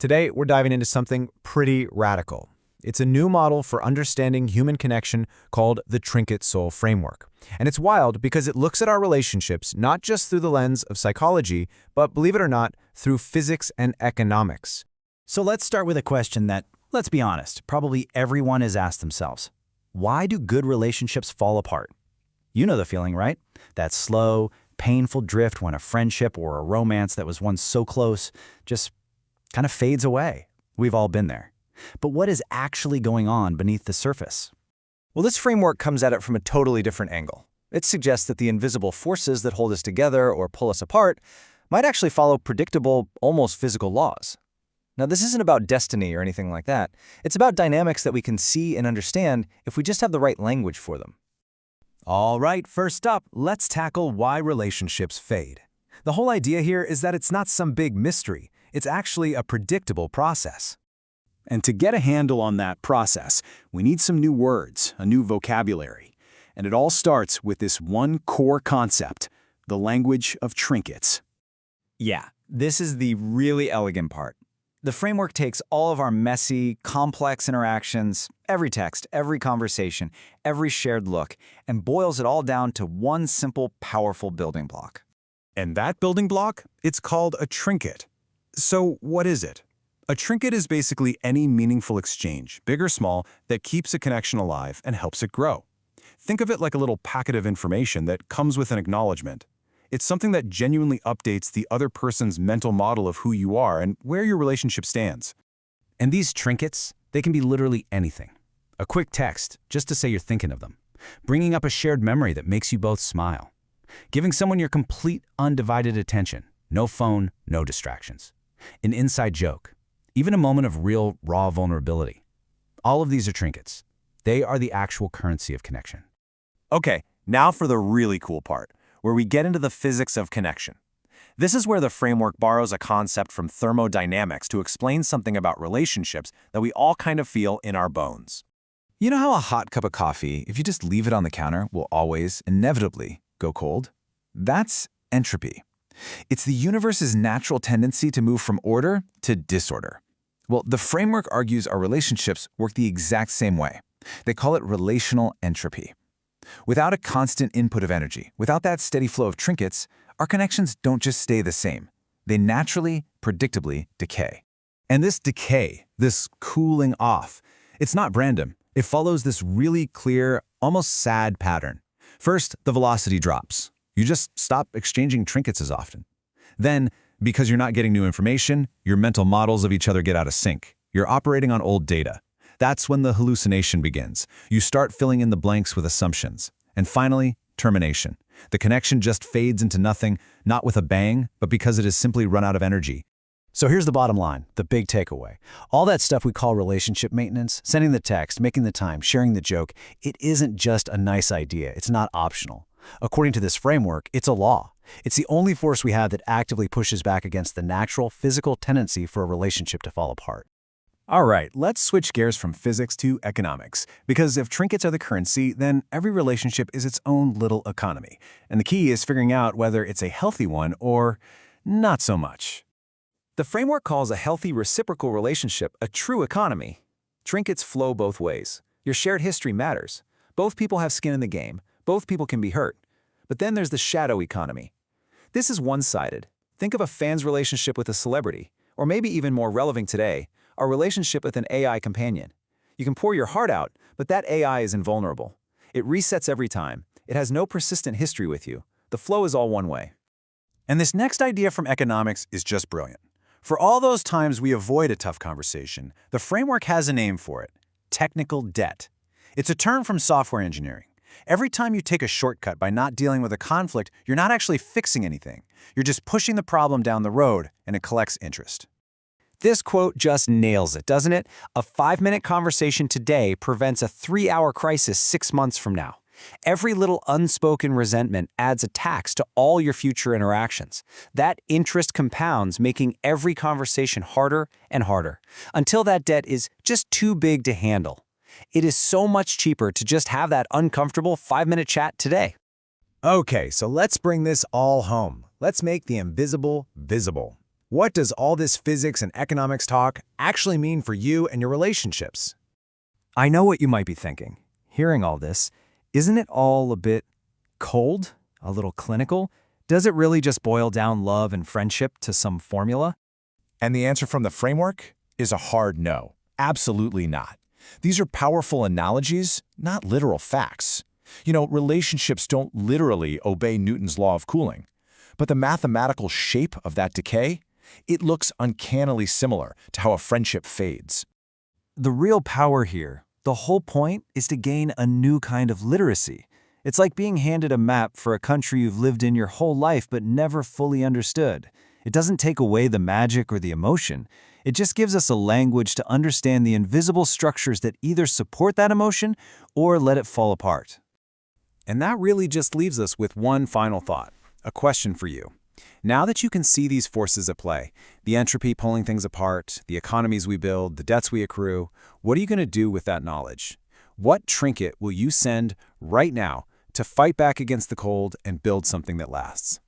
Today, we're diving into something pretty radical. It's a new model for understanding human connection called the Trinket Soul Framework. And it's wild because it looks at our relationships not just through the lens of psychology, but believe it or not, through physics and economics. So let's start with a question that, let's be honest, probably everyone has asked themselves. Why do good relationships fall apart? You know the feeling, right? That slow, painful drift when a friendship or a romance that was once so close just kind of fades away. We've all been there. But what is actually going on beneath the surface? Well, this framework comes at it from a totally different angle. It suggests that the invisible forces that hold us together or pull us apart might actually follow predictable, almost physical laws. Now, this isn't about destiny or anything like that. It's about dynamics that we can see and understand if we just have the right language for them. All right, first up, let's tackle why relationships fade. The whole idea here is that it's not some big mystery. It's actually a predictable process. And to get a handle on that process, we need some new words, a new vocabulary. And it all starts with this one core concept, the language of trinkets. Yeah, this is the really elegant part. The framework takes all of our messy, complex interactions, every text, every conversation, every shared look, and boils it all down to one simple, powerful building block. And that building block, it's called a trinket. So what is it? A trinket is basically any meaningful exchange, big or small, that keeps a connection alive and helps it grow. Think of it like a little packet of information that comes with an acknowledgement. It's something that genuinely updates the other person's mental model of who you are and where your relationship stands. And these trinkets, they can be literally anything. A quick text, just to say you're thinking of them. Bringing up a shared memory that makes you both smile. Giving someone your complete, undivided attention. No phone, no distractions. An inside joke. Even a moment of real, raw vulnerability. All of these are trinkets. They are the actual currency of connection. Okay, now for the really cool part, where we get into the physics of connection. This is where the framework borrows a concept from thermodynamics to explain something about relationships that we all kind of feel in our bones. You know how a hot cup of coffee, if you just leave it on the counter, will always, inevitably, go cold? That's entropy. It's the universe's natural tendency to move from order to disorder. Well, the framework argues our relationships work the exact same way. They call it relational entropy. Without a constant input of energy, without that steady flow of trinkets, our connections don't just stay the same. They naturally, predictably decay. And this decay, this cooling off, it's not random. It follows this really clear, almost sad pattern. First, the velocity drops. You just stop exchanging trinkets as often. Then, because you're not getting new information, your mental models of each other get out of sync. You're operating on old data. That's when the hallucination begins. You start filling in the blanks with assumptions. And finally, termination. The connection just fades into nothing, not with a bang, but because it has simply run out of energy. So here's the bottom line, the big takeaway. All that stuff we call relationship maintenance, sending the text, making the time, sharing the joke, it isn't just a nice idea. It's not optional. According to this framework, it's a law. It's the only force we have that actively pushes back against the natural, physical tendency for a relationship to fall apart. All right, let's switch gears from physics to economics. Because if trinkets are the currency, then every relationship is its own little economy. And the key is figuring out whether it's a healthy one or not so much. The framework calls a healthy reciprocal relationship a true economy. Trinkets flow both ways. Your shared history matters. Both people have skin in the game. Both people can be hurt. But then there's the shadow economy. This is one-sided. Think of a fan's relationship with a celebrity, or maybe even more relevant today, our relationship with an AI companion. You can pour your heart out, but that AI is invulnerable. It resets every time. It has no persistent history with you. The flow is all one way. And this next idea from economics is just brilliant. For all those times we avoid a tough conversation, the framework has a name for it: technical debt. It's a term from software engineering. Every time you take a shortcut by not dealing with a conflict, you're not actually fixing anything. You're just pushing the problem down the road, and it collects interest. This quote just nails it, doesn't it? A 5-minute conversation today prevents a 3-hour crisis 6 months from now. Every little unspoken resentment adds a tax to all your future interactions. That interest compounds, making every conversation harder and harder, until that debt is just too big to handle. It is so much cheaper to just have that uncomfortable 5-minute chat today. Okay, so let's bring this all home. Let's make the invisible visible. What does all this physics and economics talk actually mean for you and your relationships? I know what you might be thinking. Hearing all this, isn't it all a bit cold? A little clinical? Does it really just boil down love and friendship to some formula? And the answer from the framework is a hard no. Absolutely not. These are powerful analogies, not literal facts. Relationships don't literally obey Newton's law of cooling. But the mathematical shape of that decay, it looks uncannily similar to how a friendship fades. The real power here, the whole point, is to gain a new kind of literacy. It's like being handed a map for a country you've lived in your whole life but never fully understood. It doesn't take away the magic or the emotion. It just gives us a language to understand the invisible structures that either support that emotion or let it fall apart. And that really just leaves us with one final thought, a question for you. Now that you can see these forces at play, the entropy pulling things apart, the economies we build, the debts we accrue, what are you going to do with that knowledge? What trinket will you send right now to fight back against the cold and build something that lasts?